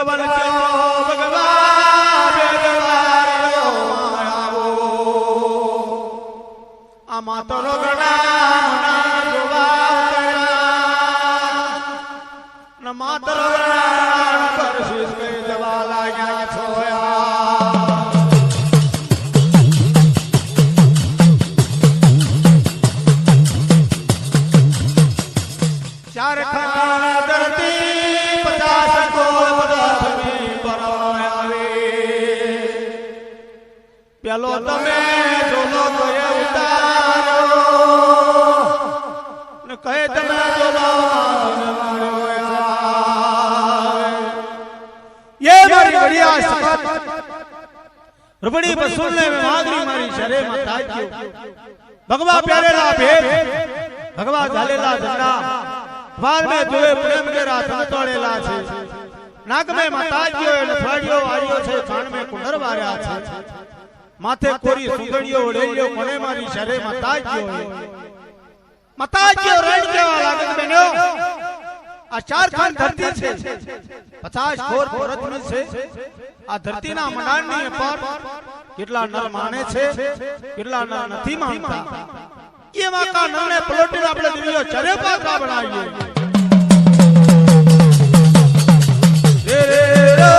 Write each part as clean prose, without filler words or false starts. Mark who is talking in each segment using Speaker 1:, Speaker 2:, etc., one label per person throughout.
Speaker 1: ભગવાન ભગવાન આ માતરો ગણા માતરો પર શીશ મે જવા લાગ્યા છોયા ચાર ખાના ધરતી 50 કોલ ધરતી પર આવે પેલો તમે જોલો તો એ ઉતારો ને કહે તમે જોલો ये मारी बढ़िया सपत रुपड़ी बसुल ने मागरी मारी शरे मताज्यो भगवा प्यारेला भेद भगवा झालेला झंडा वाल में दुए प्रेम के रात तोड़ेला छे नाक में मताज्यो ए लफाड़ियो आरियो छे कान में कुंडर वार्या छे माथे कोरी सुगड़ियो ओडेलियो कोने मारी शरे मताज्यो रण केवा लागत बन्यो आ चार खान धरती छे 50 खोर पृथ्वी छे आ धरती ना मंडाणनी पर કેટલા નર માને છે કેટલા નર નથી માનતા એવા કા નરને પલોટીને આપણે દિવ્યો ચરે પાત્રા બનાવીએ રે રે રે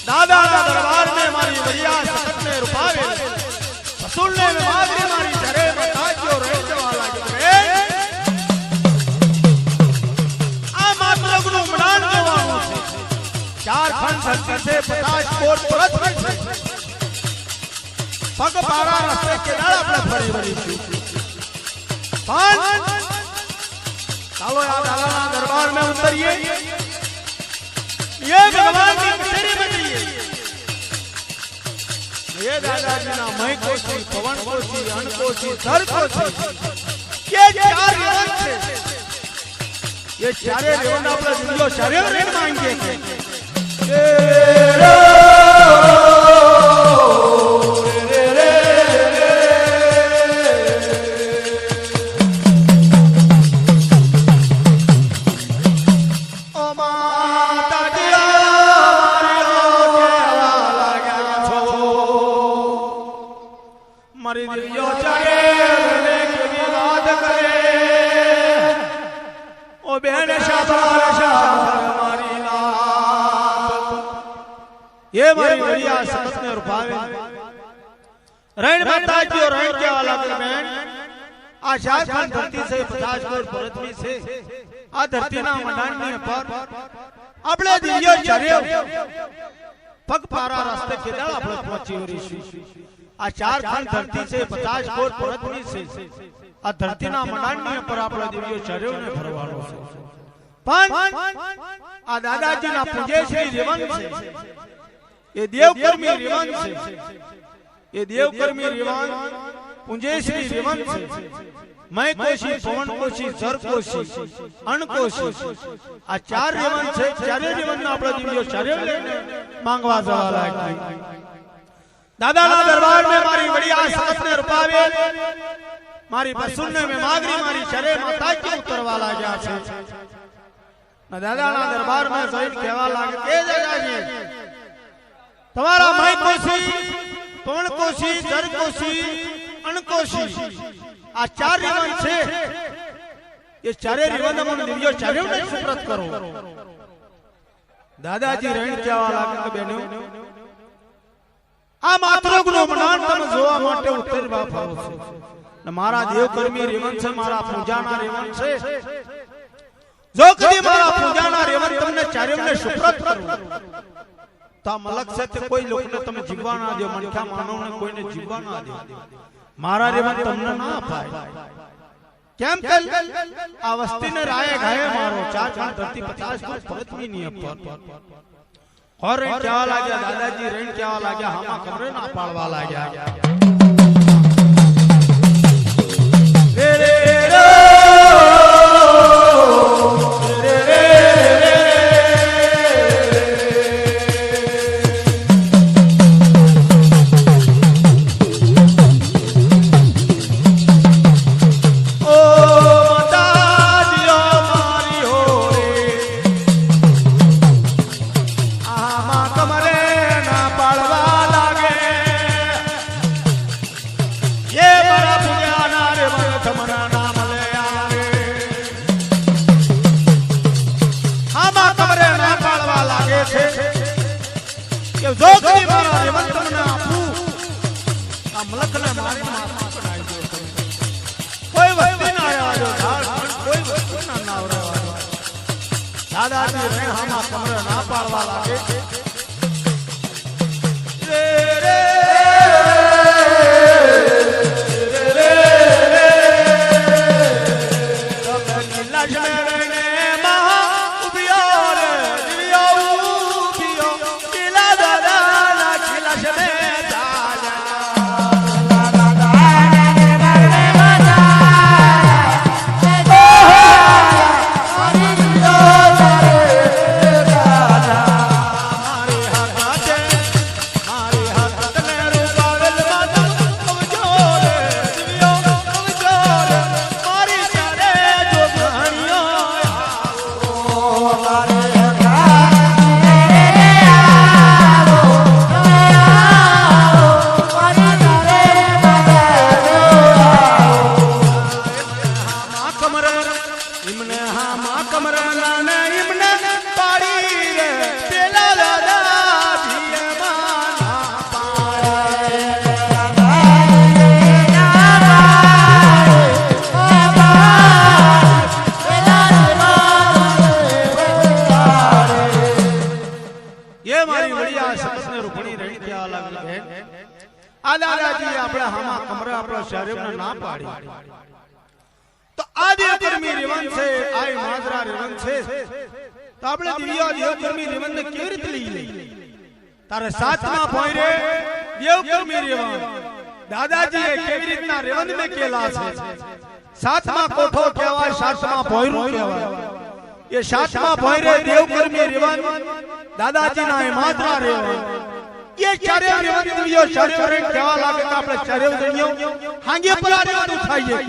Speaker 1: दादा दरबार में मारी बढ़िया सकत ने रुपावे वसूलने में मागरी मारी चरे मताज्यो रेंज वाला के आ मात्र गुरु मडान देवानो छे चार खंड धरती से 50 कोट पृथ्वी छे पग पारा रस्ते के डाल अपने फरी वरी छी पांच चलो यार दादा दरबार में उतरिए ये भगवान की कचहरी बनी ये दादाजी ना मई कोशी पवन कोशी अन कोशी धर कोशी ये चार रेवन छे ये चारे रेवन આપણે દિવ્યો ચારે રેન માંગે છે ये मारी बढ़िया सकत ने रुपावे रण मताज्यो रण के वाला के बहन आ शासन धरती से 50 कोट पृथ्वी से आ धरती ना मंडाणनी पर આપણે દિવ્યો ચર્યો પગ પારા રસ્તે કેદાળ આપણે પહોંચી વરીશું આ ચાર ખાન ધરતી से 50 कोट पृथ्वी से आ धरती ना मंडाणनी पर આપણે દિવ્યો ચર્યો ને ફરવાનો છે પણ આ દાદાજી ના પૂજે શ્રી રેવન છે ये देवकर्मी रिवान से ये देवकर्मी रिवान पुंजेश्री रिवान से मैं कोशी पवन कोशी जर कोशी अण कोशी आ चार रिवान से चारे रिवान ना आपड़ा दिव्यो चारे लेने मांगवा जवा लागी दादा ना दरबार में मारी बढ़िया सकत ने रुपावे मारी बसुन्ने में मागरी मारी चरे माता की उतरवा लाग्या छे ना दादा ना दरबार में जईन कहवा लागे के दादाजी तुम्हारा माई कोशी पवन कोशी जर कोशी अण कोशी आ चार रिवन छे ये चारे रिवन मन दिव्यो चारे ने सुप्रत करो दादाजी रण केवा लागे के बेनो માતૃગનું મનાન તમે જોવા માટે ઉત્તર બાપ આવો છો ને મારા દેવકર્મી રેવન છે મારા પૂજાના રેવન છે જો કદી મારા પૂજાના રેવન તમને ચારેમને સુપ્રત કરું તો મલક છે તે કોઈ લોકોને તમે જીવવા ના દો મનખા માનવને કોઈને જીવવા ના દો મારા રેવન તમને ના અપાય કેમ કે આ વસ્તીને રાયે ઘાયે મારો ચાર ચાર ધરતી 50 પર પરતમી ની અપર और क्या लाग्या दादाजी रेण क्या लाग्या हामा कमरे ना पाड़वा लाग्या रे रे रे जो कभी मारा रेवंत મને આપું આ મલકને મારી માથા પડાઈ દો કોઈ વસ્તુ ના આવ્યો ધાર કોઈ વસ્તુ ના નાવરાવા દાદાજી રે હામા કમરે ના પાડવા લાગે રે રે દાદાજી આપણે હામા કમરા આપણા શરીરને ના પાડી તો આ દેવકર્મી રેવન છે આ માદરા રેવન છે તો આપણે દિવ્યા દેવકર્મી રેવનને કેવી રીતે લઈ તારે સાતમા પોઈરે દેવકર્મી રેવન દાદાજીએ કેવી રીતના રેવન મે કેલા છે સાતમા કોઠો કહેવાય સાતમા પોઈરું કહેવાય એ સાતમા પોઈરે દેવકર્મી રેવન દાદાજીના એ માદરા રેવન ये चारे रेवंत दियो चारे रे क्या लागे का આપણે ચારે દણિયો હાંગે પર આ રેવંત ઉઠાઈએ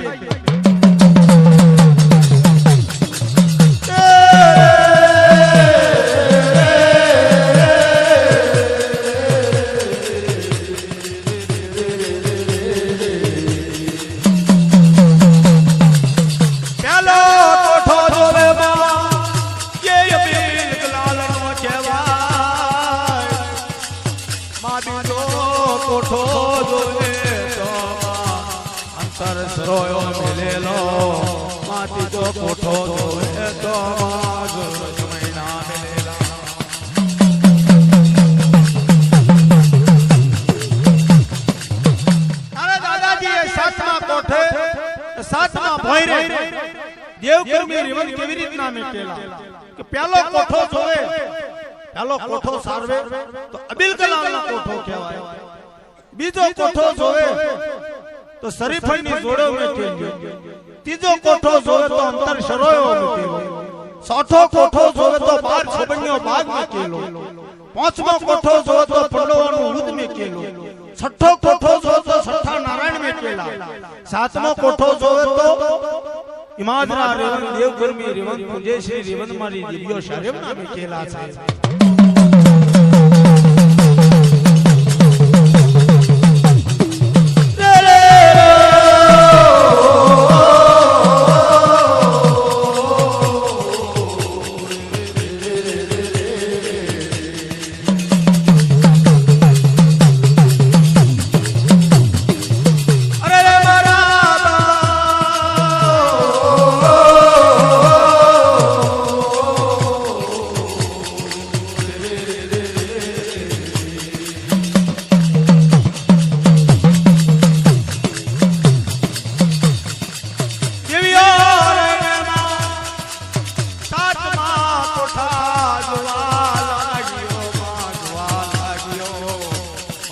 Speaker 1: પેલો કોઠો જોવે માં ये अबील लालनो કહેવાય माबीनो कोठो जोए तो अंतर सरोयो मिलेलो माटी जो कोठो जोए तो महीना मिलेला अरे दादाजी ये सातमा कोठे सातमा भोयरे देवकर्मी रेवंत केवी રીતના મેકેલા કે પહેલો કોઠો જોવે પહેલો કોઠો સારવે તો અબીલ કલામનો કોઠો કહેવાય બીજો કોઠો જોવે તો શરીફની જોડો મેકેલો ત્રીજો કોઠો જોવે તો અંતર શરોયો મેકેલો ચોથો કોઠો જોવે તો 12 છબણીઓ ભાગ મેકેલો પાંચમો કોઠો જોવે તો પંડવાનું ઉદ મેકેલો છઠ્ઠો કોઠો જોવે તો છઠ્ઠા નારાયણ મેકેલા સાતમો કોઠો જોવે તો इमादरा रेवन देवकर्मी रेवन पूजे श्री रेवन मारी दिव्यो शरीर नाम केला छे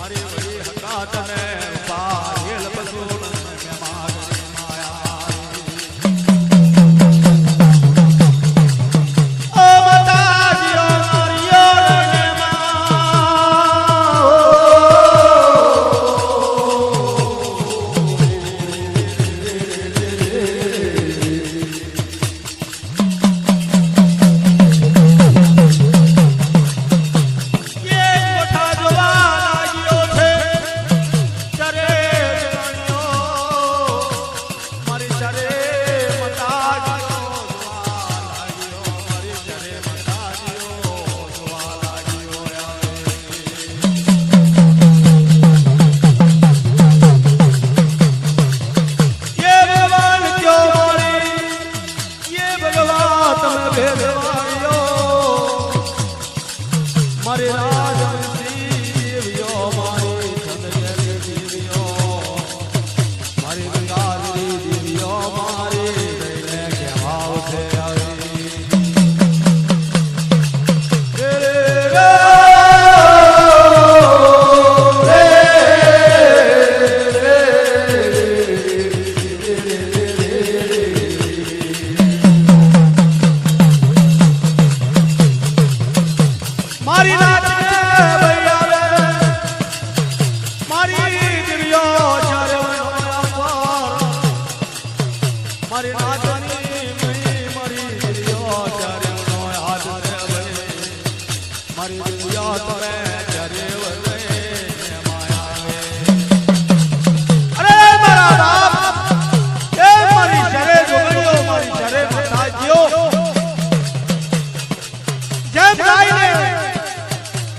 Speaker 1: મારી વળી હકાત ને પાયેલ બસુણ મે મારી માયા ઓ માતાજીઓ મારીઓ રને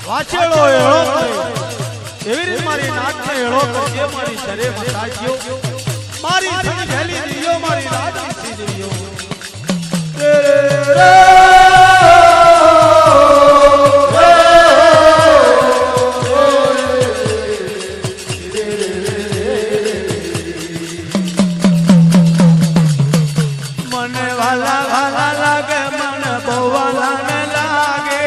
Speaker 1: વાછેડો એળો એવી રીતે મારી નાકને એળો કરજે મારી શરે મતાજ્યો મારી સમજેલી દીયો મારી રાજી સીજ્યો મને વાલા વાલા લાગે મને બહુ વાલા ને લાગે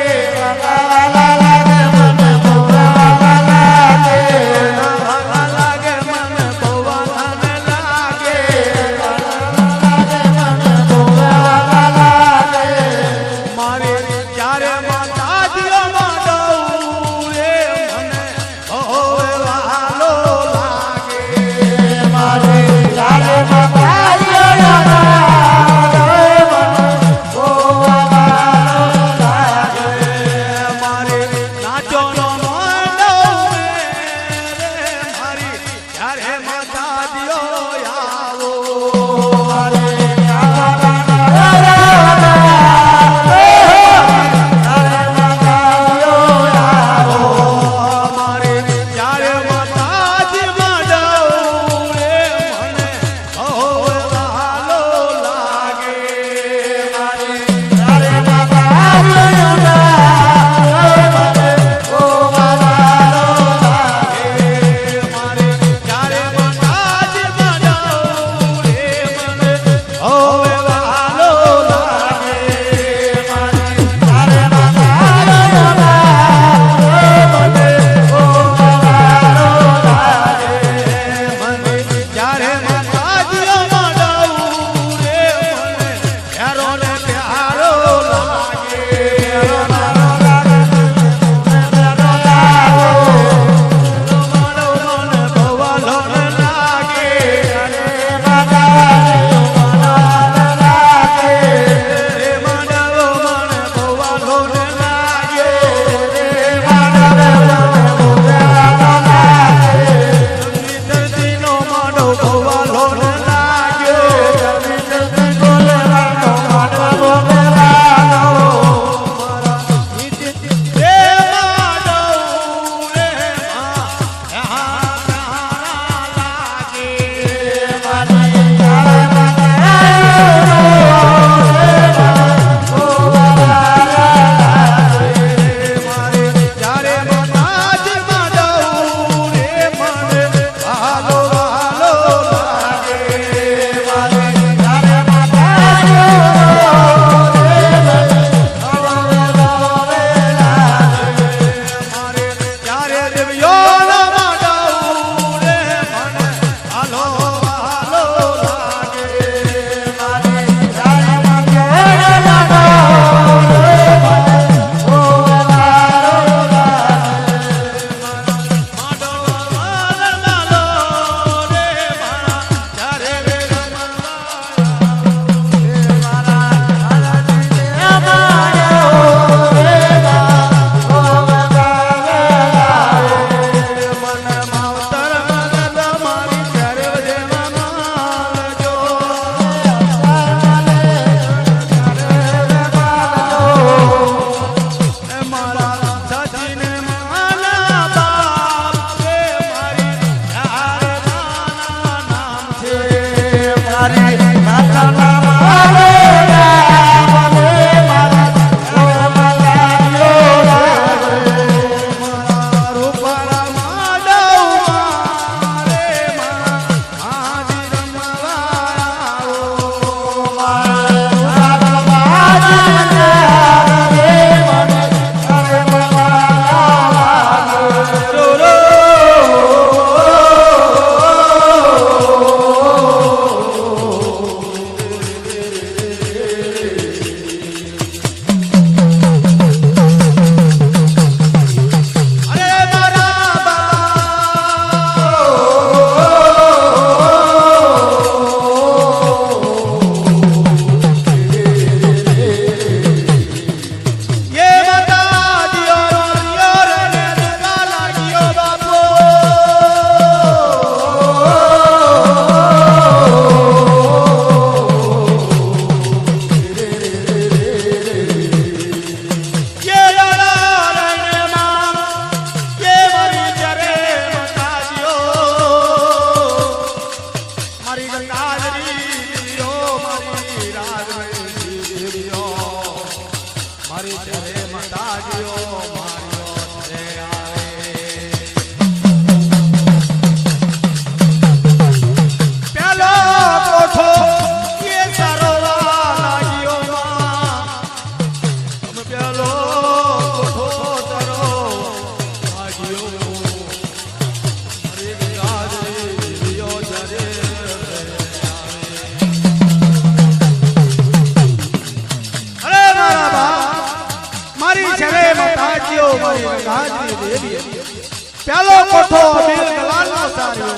Speaker 1: કોઠો અબીલ ગલાલનો સાર્યો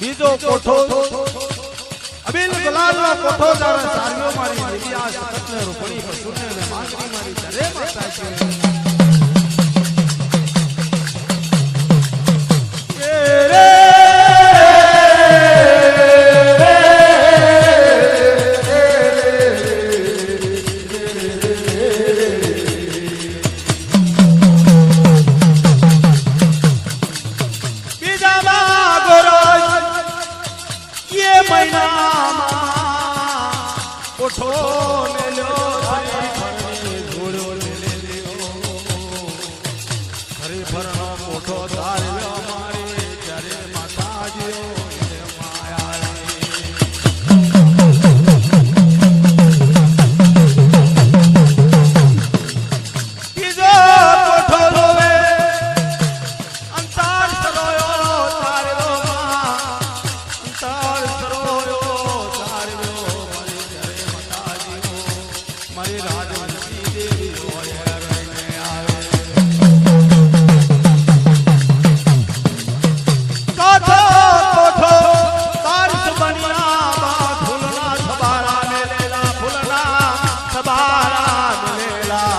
Speaker 1: બીજો કોઠો અબીલ ગલાલનો કોઠો જાણે સાર્યો મારી દેવી આ સતને રૂપણી પર સુને ને માંગણી મારી જરે માતાજી કોઠો ને લ્યો ઘોડો ને લ્યો હરી ફરનો કોઠો તાર્યો મારી જરે માતાજીઓ માયા બીજો કોઠો રોવે અંતર સરોયો તાર્યો અંતર સરોયો મારી રાજવંશી દેવી હોય રહીને આવે કોઠો કોઠો તારીસ બનિયા ફૂલના સબારા મેલેલા ફૂલના સબારા મેલેલા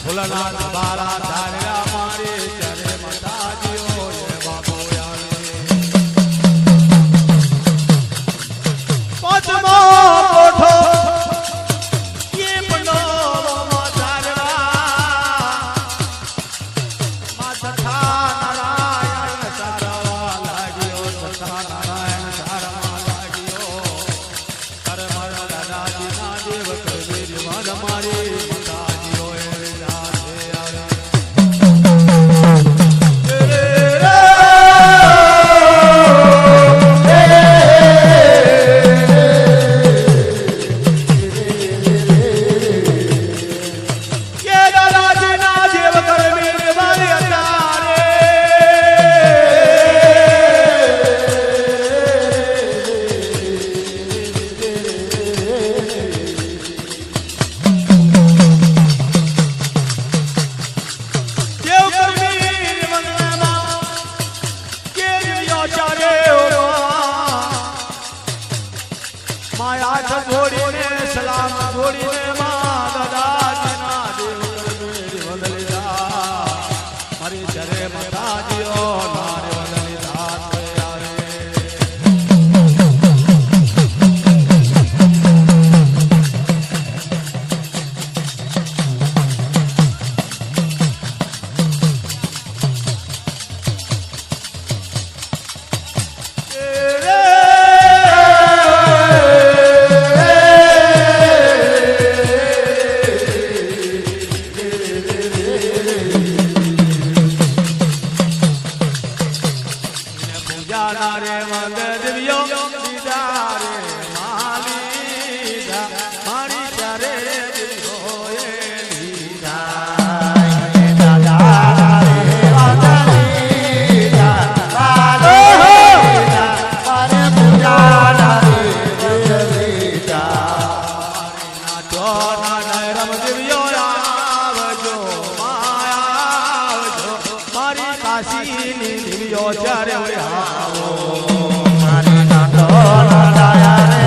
Speaker 1: ફૂલના સબારા ધાર્યા મારે જરે માતાજીઓ બાબો આવે પાંચમો કોઠો માયા છોડીને સલામ છોડીને માં દાદાજીના દેવ કરમે વંદલી જા મારી જરે માતાજીઓ નારે વંદલી ધાત આવે રે મદ દિવ્યો દીદા રે માલી મારી ચારે દિવ્યો એ દીદા દાદા રે વાદલી દાદા મારે પૂજા રે દીદા ના તો ના રમ દિવ્યો આવજો આવજો મારી કાશીની દિવ્યો ચારે આવો મારી નાતો નાયા રે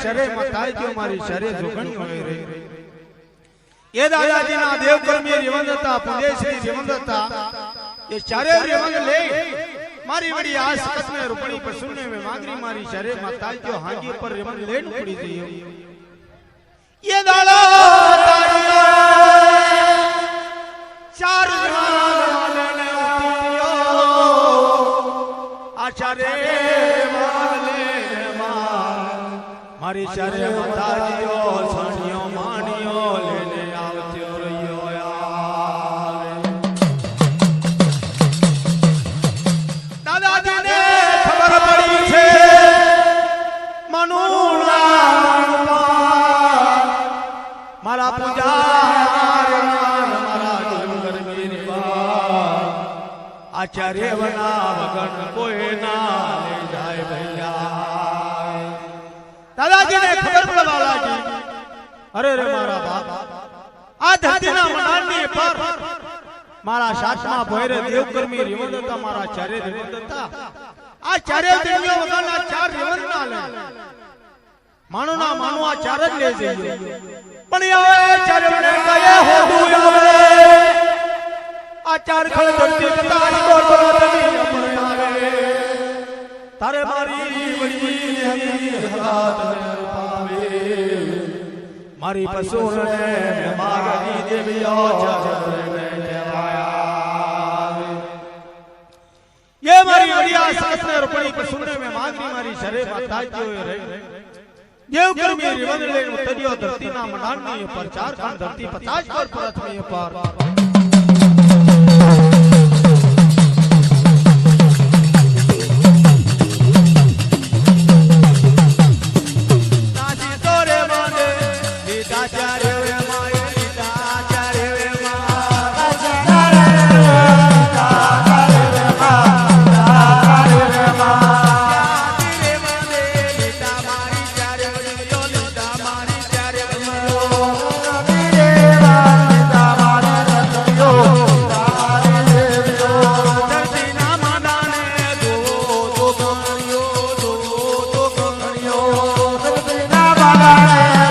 Speaker 1: શરે માં થાય ગયો મારી શરે જોગણી હોય રે એ દાદાજીના દેવકર્મી રેવંદ હતા પુદેશની રેવંદ હતા એ ચારે રેવંદ લે મારી વડી આ સકત में રૂપણી પર સુનને में मांगरी मारी शरे માં થાય ગયો હાંગી પર રેવંદ લેન પડી જઈએ ये दादा चार वाले आचार्य मारी चारे माताजियो सणियो मानियो लेने आवत्यो रहियो दादाजी ने खबर पड़ी छे मनुना मारा पूजा मारा डूंगर मेरी आचार्य बना वगन कोई ना ले जाए भैया दादाजी ने खबर पड़वा लागी अरे रे मारा बाप आ धरतीना मनानी पर मारा सातमा भोयरे देवकर्मी रेवंदता मारा चारे रेवंदता आ चारे देवियो वगन चार रेवंद ना ले मानो ना मानो आ चार ज ले जइयो पण आवे चार ने कहे होदू आवे आ चार खळ धरती बताई को तमी अपन आवे तारे मारी बड़ी हमी हाथ में पावे मारी पसुर ने मागनी देवियो चार में देवाया ये मारी बड़ी आसत ने रुपणी पसुर में मागनी मारी शरे माता जो रे देवकर्मी रेवंद लेन उतरियो धरतीना मनानी पर चार खंड धरती 50 पर पृथ्वी पर नाची तोरे माने लीधा चारे रे माए लीधा चारे रे
Speaker 2: Bye.